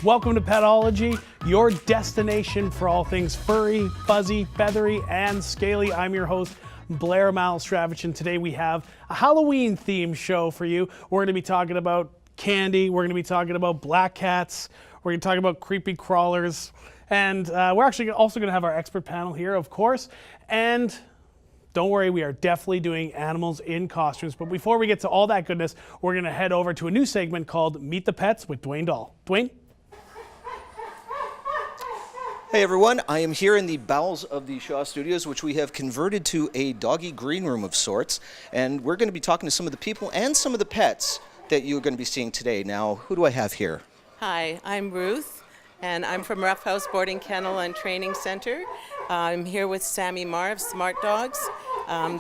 Welcome to Petology, your destination for all things furry, fuzzy, feathery, and scaly. I'm your host, Blair Malstravich, and today we have a Halloween themed show for you. We're going to be talking about candy, we're going to be talking about black cats, we're going to talk about creepy crawlers, and we're actually also going to have our expert panel here, of course, and don't worry, we are definitely doing animals in costumes. But before we get to all that goodness, we're going to head over to a new segment called Meet the Pets with Dwayne Dahl. Dwayne? Hey everyone, I am here in the bowels of the Shaw Studios, which we have converted to a doggy green room of sorts. And we're going to be talking to some of the people and some of the pets that you're going to be seeing today. Now, who do I have here? Hi, I'm Ruth, and I'm from Rough House Boarding Kennel and Training Center. I'm here with Sammy Marr of Smart Dogs.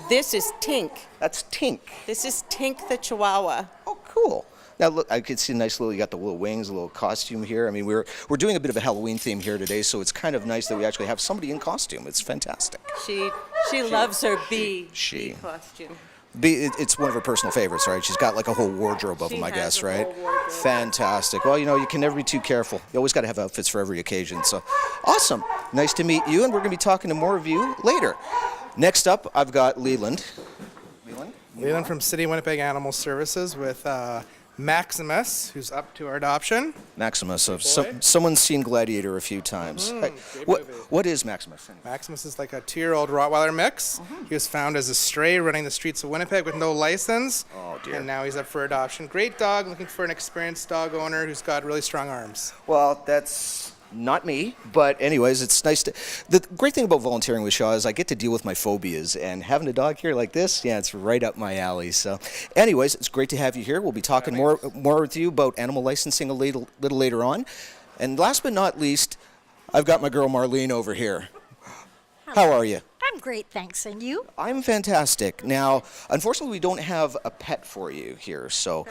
This is Tink. That's Tink. This is Tink the Chihuahua. Oh, cool. Now look, I could see a nice little, you got the little wings, a little costume here. I mean, we're doing a bit of a Halloween theme here today, so it's kind of nice that we actually have somebody in costume. It's fantastic. She loves her bee costume. It's one of her personal favorites, right? She's got like a whole wardrobe of them, I guess, right? Fantastic. Well, you know, you can never be too careful. You always got to have outfits for every occasion. So, awesome. Nice to meet you, and we're going to be talking to more of you later. Next up, I've got Leland. Leland from City Winnipeg Animal Services with Maximus, who's up to our adoption. Maximus. So someone's seen Gladiator a few times. What is Maximus? Maximus is like a 2-year-old Rottweiler mix. He was found as a stray running the streets of Winnipeg with no license. Oh, dear. And now he's up for adoption. Great dog, looking for an experienced dog owner who's got really strong arms. Well, that's not me, but anyways, it's nice to... The great thing about volunteering with Shaw is I get to deal with my phobias, and having a dog here like this, yeah, it's right up my alley. So anyways, it's great to have you here. We'll be talking more with you about animal licensing a little later on. And last but not least, I've got my girl Marlene over here. How are you? I'm great, thanks. And you? I'm fantastic. Now, unfortunately, we don't have a pet for you here, so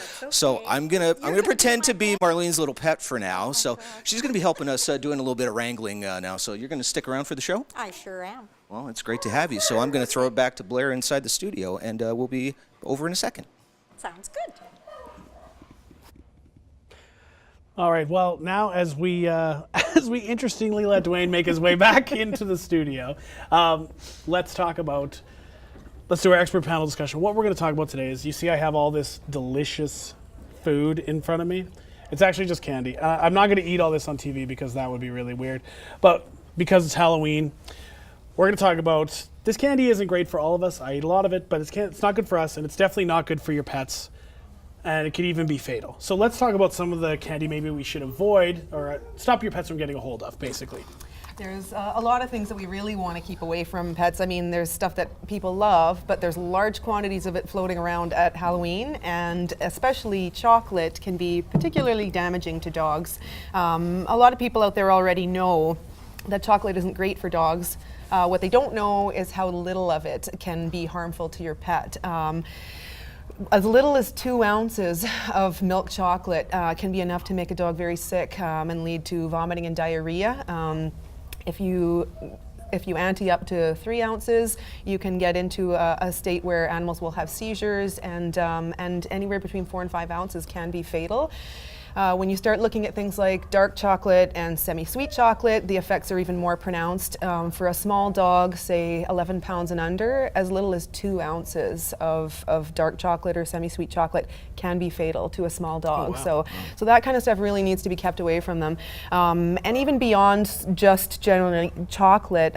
I'm gonna pretend to be Marlene's little pet for now. So she's gonna be helping us doing a little bit of wrangling now. So you're gonna stick around for the show? I sure am. Well, it's great to have you. So I'm gonna throw it back to Blair inside the studio, and we'll be over in a second. Sounds good. All right, well, now as we interestingly let Dwayne make his way back into the studio, let's do our expert panel discussion. What we're going to talk about today is, you see I have all this delicious food in front of me. It's actually just candy. I'm not going to eat all this on TV because that would be really weird, but because it's Halloween, we're going to talk about, this candy isn't great for all of us. I eat a lot of it, but it's not good for us, and it's definitely not good for your pets. And it could even be fatal. So let's talk about some of the candy maybe we should avoid or stop your pets from getting a hold of, basically. There's a lot of things that we really want to keep away from pets. I mean, there's stuff that people love, but there's large quantities of it floating around at Halloween, and especially chocolate can be particularly damaging to dogs. A lot of people out there already know that chocolate isn't great for dogs. What they don't know is how little of it can be harmful to your pet. As little as 2 ounces of milk chocolate can be enough to make a dog very sick and lead to vomiting and diarrhea. If you ante up to 3 ounces, you can get into a state where animals will have seizures, and anywhere between 4 and 5 ounces can be fatal. When you start looking at things like dark chocolate and semi-sweet chocolate, the effects are even more pronounced. For a small dog, say 11 pounds and under, as little as 2 ounces of dark chocolate or semi-sweet chocolate can be fatal to a small dog. Oh, wow. So that kind of stuff really needs to be kept away from them. And even beyond just generally chocolate,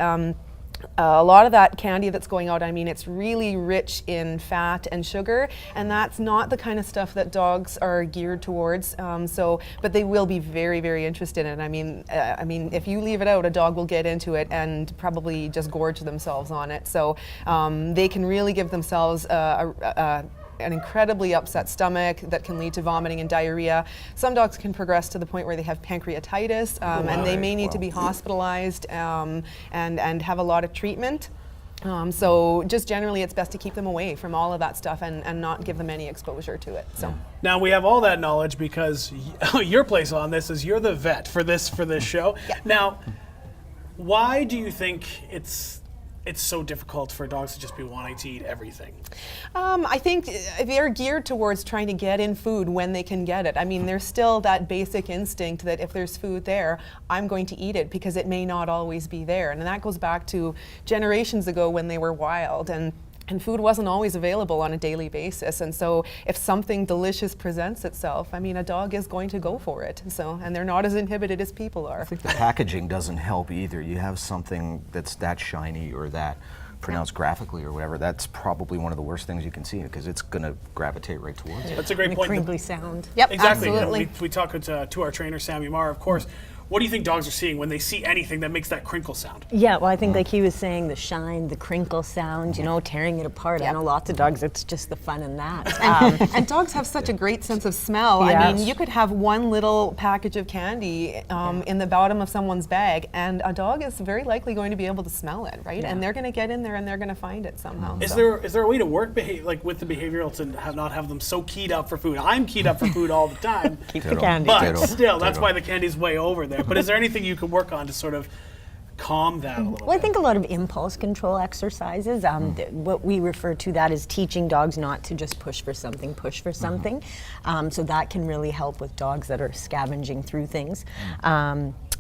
a lot of that candy that's going out, I mean, it's really rich in fat and sugar, and that's not the kind of stuff that dogs are geared towards. But they will be very, very interested in it. I mean, if you leave it out, a dog will get into it and probably just gorge themselves on it. So they can really give themselves an incredibly upset stomach that can lead to vomiting and diarrhea. Some dogs can progress to the point where they have pancreatitis, and they may need to be hospitalized and have a lot of treatment. So just generally, it's best to keep them away from all of that stuff and not give them any exposure to it. So now we have all that knowledge because your place on this is you're the vet for this show. Yeah. Now, why do you think it's so difficult for dogs to just be wanting to eat everything? I think they're geared towards trying to get in food when they can get it. I mean, there's still that basic instinct that if there's food there, I'm going to eat it because it may not always be there. And that goes back to generations ago when they were wild. And food wasn't always available on a daily basis. And so if something delicious presents itself, I mean, a dog is going to go for it. So, and they're not as inhibited as people are. I think the packaging doesn't help either. You have something that's that shiny or that pronounced graphically or whatever, that's probably one of the worst things you can see because it's going to gravitate right towards it. That's a great The point. crinkly sound. Yep, Exactly. absolutely. We talked to our trainer, Sammy Marr, of course. What do you think dogs are seeing when they see anything that makes that crinkle sound? Yeah, well, I think like he was saying, the shine, the crinkle sound, you know, tearing it apart. I know lots of dogs, it's just the fun in that. And dogs have such a great sense of smell. I Yes. mean, you could have one little package of candy in the bottom of someone's bag, and a dog is very likely going to be able to smell it, right? And they're going to get in there and they're going to find it somehow. Is so. there a way to work with the behavioral to not have them so keyed up for food? I'm keyed up for food all the time. Keep the candy. But Ditto. still, that's Ditto. why the candy's way over there. But is there anything you could work on to sort of calm that a little Well, I bit? think a lot of impulse control exercises. What we refer to that is teaching dogs not to just push for something. So that can really help with dogs that are scavenging through things.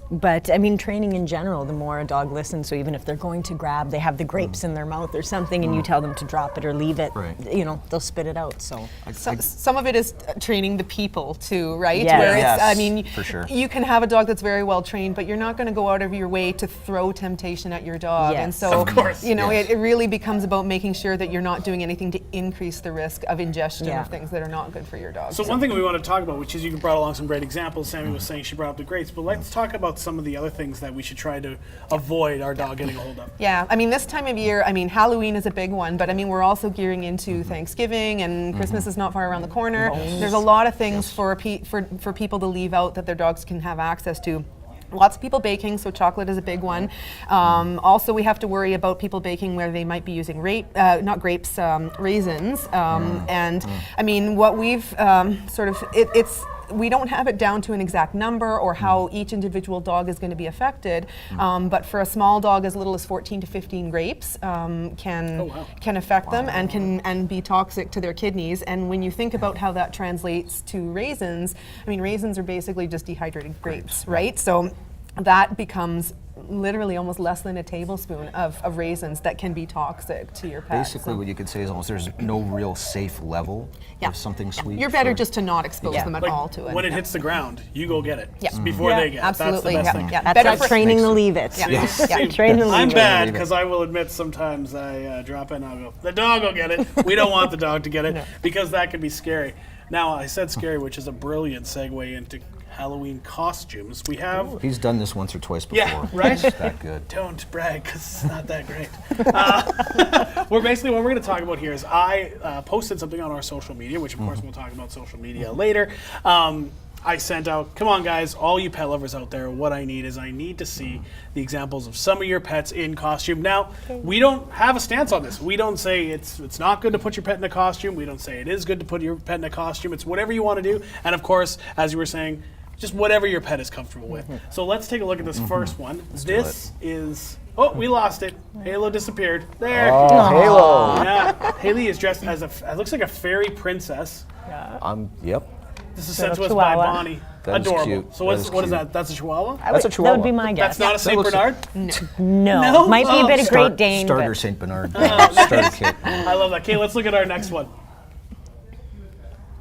But I mean, training in general, the more a dog listens, so even if they're going to grab, they have the grapes in their mouth or something, and you tell them to drop it or leave it, Right. you know, they'll spit it out. So Some of it is training the people too, right? Yes. Where it's, Yes, I mean, for sure. you can have a dog that's very well trained, but you're not going to go out of your way to throw temptation at your dog. Yes. And so, Of course. you know, Yes. it really becomes about making sure that you're not doing anything to increase the risk of ingestion Yeah. of things that are not good for your dog. So one thing we want to talk about, which is you brought along some great examples. Sammy was saying she brought up the grapes, but let's talk about some of the other things that we should try to avoid our dog getting a hold of. Yeah, I mean, this time of year, I mean, Halloween is a big one, but I mean, we're also gearing into Thanksgiving, and Christmas is not far around the corner. There's a lot of things for people to leave out that their dogs can have access to. Lots of people baking, so chocolate is a big one. Also, we have to worry about people baking where they might be using raisins. And I mean, what we've we don't have it down to an exact number or how each individual dog is going to be affected, but for a small dog, as little as 14 to 15 grapes can affect them and can be toxic to their kidneys. And when you think about how that translates to raisins, I mean, raisins are basically just dehydrated grapes, right? So that becomes literally almost less than a tablespoon of raisins that can be toxic to your pet. Basically, what you could say is almost there's no real safe level Yeah. of something sweet. You're better for- just to not expose Yeah. them at Like, all to it. when it hits the ground, you go get it Yeah. before Yeah, they get it. absolutely. That's the best Yeah. thing. Yeah. that's Better like for- training to leave it. Yeah. Yes. Yeah. Train to leave I'm it. bad Leave it. because I will admit sometimes I drop in. I'll go, the dog will get it. We don't want the dog to get it because that can be scary. Now, I said scary, which is a brilliant segue into Halloween costumes. We have. He's done this once or twice before. Yeah, right? It's that good. Don't brag because it's not that great. We're basically what we're going to talk about here is I posted something on our social media, which of course we'll talk about social media later. I sent out, come on guys, all you pet lovers out there, what I need to see the examples of some of your pets in costume. Now, we don't have a stance on this. We don't say it's not good to put your pet in a costume. We don't say it is good to put your pet in a costume. It's whatever you want to do. And of course, as you were saying, just whatever your pet is comfortable with. So let's take a look at this first one. This is, oh, we lost it. Halo disappeared. There. Halo. Yeah, Haley is dressed as it looks like a fairy princess. Yep. This is sent to us Chihuahua. by Bonnie. That is Adorable. cute. So That what is is cute. that? That's a Chihuahua? That's a Chihuahua. That would be my guess. That's not a Saint looks- Bernard? No. No? Might be a bit of Start- Great Dane. Starter but Saint Bernard. Starter kit. I love that. Okay, let's look at our next one.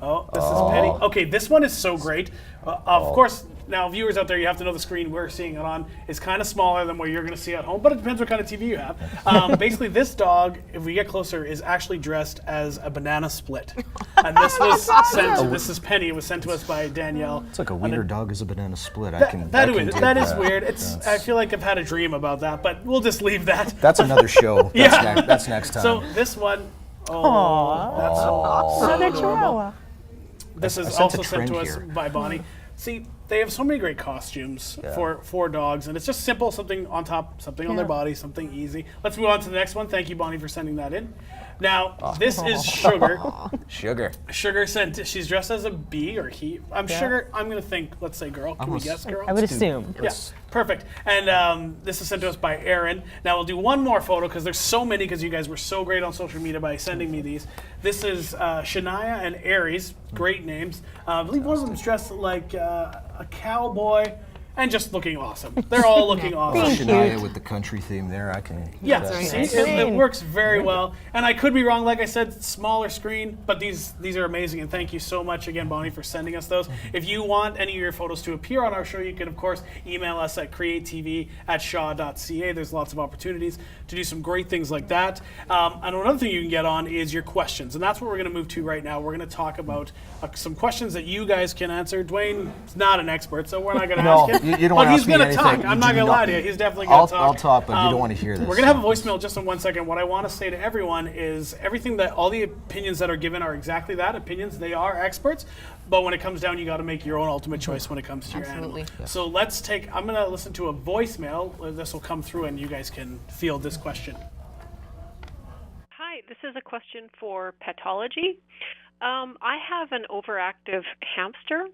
Oh, this is Penny. Okay, this one is so great. Of course, now viewers out there, you have to know the screen we're seeing it on is kind of smaller than what you're going to see at home, but it depends what kind of TV you have. Basically, this dog, if we get closer, is actually dressed as a banana split. And this was sent, this is Penny, it was sent to us by Danielle. It's like a wiener dog is a banana split. I That, can. that I can is, dig that is that. weird. It's. I feel like I've had a dream about that, but we'll just leave that. That's another show. That's, Yeah. that's next time. So this one, that's so Another adorable. Chihuahua. This is sense also a sent to trend us here. by Bonnie. See, they have so many great costumes for dogs, and it's just simple, something on top, something on their body, something easy. Let's move on to the next one. Thank you, Bonnie, for sending that in. Now, this is Sugar. Sugar. Sugar sent, she's dressed as a bee or he. I'm Sugar, I'm going to think, let's say girl. Can we guess girl? I would assume. Yeah, perfect. And this is sent to us by Aaron. Now we'll do one more photo because there's so many because you guys were so great on social media by sending me these. This is Shania and Aries, great names. I believe one of them's dressed like a cowboy and just looking awesome. They're all looking awesome. Shania with the country theme there. I can. Yeah, see, it works very well. And I could be wrong, like I said, smaller screen, but these are amazing. And thank you so much again, Bonnie, for sending us those. If you want any of your photos to appear on our show, you can, of course, email us at createtv@shaw.ca. There's lots of opportunities to do some great things like that. And another thing you can get on is your questions. And that's what we're going to move to right now. We're going to talk about some questions that you guys can answer. Dwayne's not an expert, so we're not going to ask him. You don't want to he's ask me going to anything. talk. I'm not going to lie to you. He's definitely going to talk. I'll talk, but you don't want to hear this. We're going to have a voicemail just in 1 second. What I want to say to everyone is everything that all the opinions that are given are exactly that, opinions. They are experts. But when it comes down, you got to make your own ultimate choice when it comes to your animal. Absolutely. So let's take, I'm going to listen to a voicemail. This will come through and you guys can field this question. Hi, this is a question for Petology. I have an overactive hamster.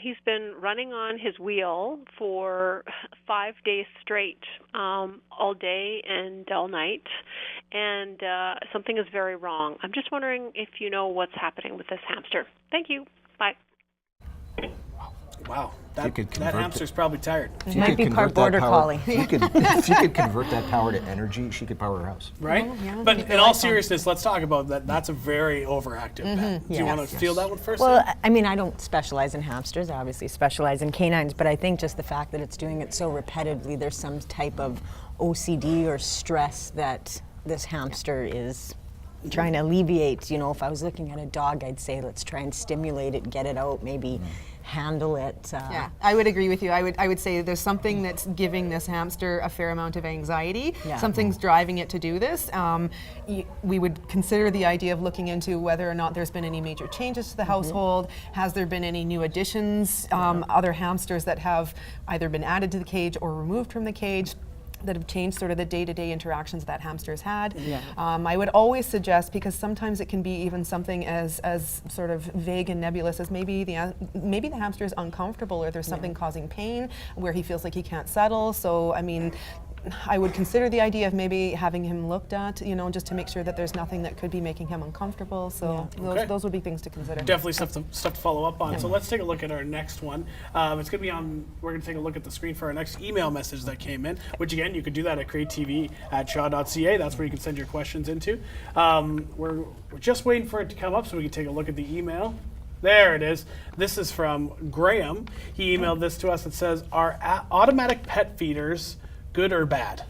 He's been running on his wheel for 5 days straight, all day and all night, and something is very wrong. I'm just wondering if you know what's happening with this hamster. Thank you. Bye. Wow, that hamster's probably tired. It might be part border collie. If you could convert that power to energy, she could power her house. Right? yeah, But in all seriousness, let's talk about that. That's a very overactive pet. Do you want to feel that one first? Well, I mean, I don't specialize in hamsters. I obviously specialize in canines, but I think just the fact that it's doing it so repetitively, there's some type of OCD or stress that this hamster is trying to alleviate. You know, if I was looking at a dog, I'd say let's try and stimulate it, get it out, maybe handle it. Yeah, I would agree with you. I would say there's something that's giving this hamster a fair amount of anxiety. Yeah. Something's driving it to do this. We would consider the idea of looking into whether or not there's been any major changes to the household. Has there been any new additions? Other hamsters that have either been added to the cage or removed from the cage that have changed sort of the day-to-day interactions that hamsters had. I would always suggest, because sometimes it can be even something as sort of vague and nebulous as maybe the hamster is uncomfortable or there's something causing pain where he feels like he can't settle. So I mean, I would consider the idea of maybe having him looked at, you know, just to make sure that there's nothing that could be making him uncomfortable. So those would be things to consider. Definitely stuff to follow up on. So let's take a look at our next one. It's going to be on, we're going to take a look at the screen for our next email message that came in, which again, you could do that at createtv@shaw.ca. That's where you can send your questions into. We're just waiting for it to come up so we can take a look at the email. There it is. This is from Graham. He emailed this to us. It says, are automatic pet feeders good or bad?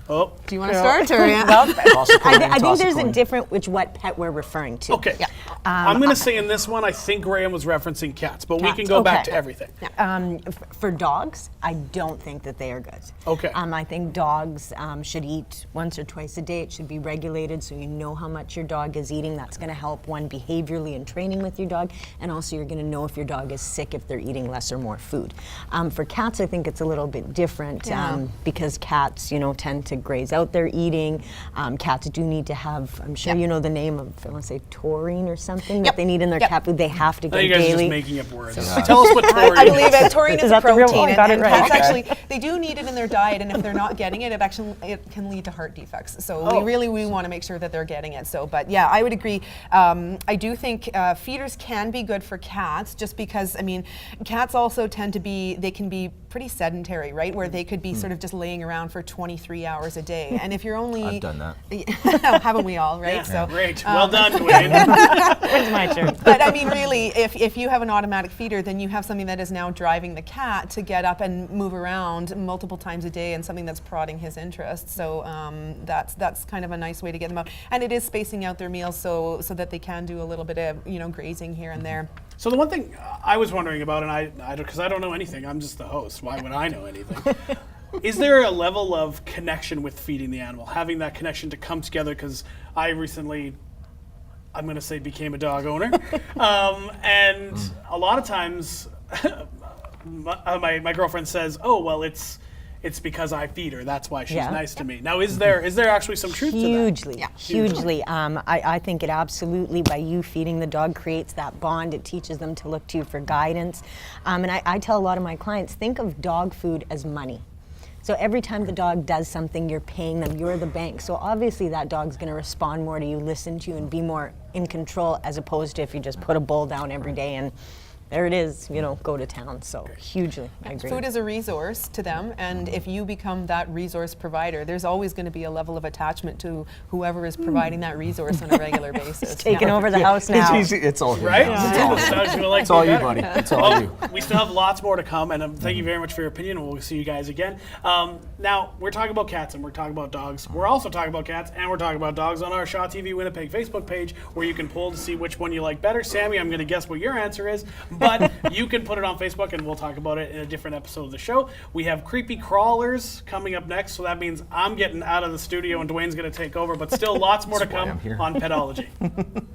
Oh. Do you want to start? Or, I think there's a different what pet we're referring to. Okay. I'm going to say in this one, I think Graham was referencing cats, but we can go back to everything. For dogs, I don't think that they are good. Okay. I think dogs should eat once or twice a day. It should be regulated so you know how much your dog is eating. That's going to help one behaviorally in training with your dog, and also you're going to know if your dog is sick if they're eating less or more food. For cats, I think it's a little bit different because cats, you know, tend to graze out their eating. Cats do need to have, I'm sure you know the name of, I want to say taurine or something that they need in their cat food. They have to get You guys daily. are just making up words. Tell us what taurine I believe it. Taurine is a that the real protein, one? Got it and right. cats Okay. actually they do need it in their diet, and if they're not getting it, it can lead to heart defects. So we want to make sure that they're getting it. So, but yeah, I would agree. I do think feeders can be good for cats, just because I mean, cats also tend to be can be pretty sedentary, right? Where they could be sort of just laying around for 23 hours a day, and if you're only I've done that. haven't we all, right? Yeah, So great. Well done, Dwayne. It's my turn. but I mean, really, if you have an automatic feeder, then you have something that is now driving the cat to get up and move around multiple times a day, and something that's prodding his interest. So that's kind of a nice way to get them out, and it is spacing out their meals so that they can do a little bit of grazing here and there. So the one thing I was wondering about, and because I don't know anything, I'm just the host. Why would I know anything? Is there a level of connection with feeding the animal, having that connection to come together? Because I recently, I'm going to say, became a dog owner, and a lot of times my girlfriend says, "Oh, well, it's it's because I feed her. That's why she's Yeah. nice to me. Now, is there actually some truth to that? Hugely, hugely. I think it absolutely, by you feeding the dog, creates that bond. It teaches them to look to you for guidance. And I tell a lot of my clients, think of dog food as money. So every time the dog does something, you're paying them, you're the bank. So obviously that dog's gonna respond more to you, listen to you, and be more in control, as opposed to if you just put a bowl down every day and there it is, go to town. So hugely, I agree. Food is a resource to them, and if you become that resource provider, there's always going to be a level of attachment to whoever is providing that resource on a regular basis. It's taking over the house now. It's all him Right? now. It's all him. Sounds gonna like It's all me you, better. buddy. It's all you. We still have lots more to come, and thank you very much for your opinion. We'll see you guys again. Now, we're talking about cats and we're talking about dogs. We're also talking about cats and we're talking about dogs on our Shaw TV Winnipeg Facebook page, where you can poll to see which one you like better. Sammy, I'm going to guess what your answer is, but you can put it on Facebook and we'll talk about it in a different episode of the show. We have creepy crawlers coming up next, so that means I'm getting out of the studio and Dwayne's going to take over, but still lots more to That's why come I'm here. on Petology.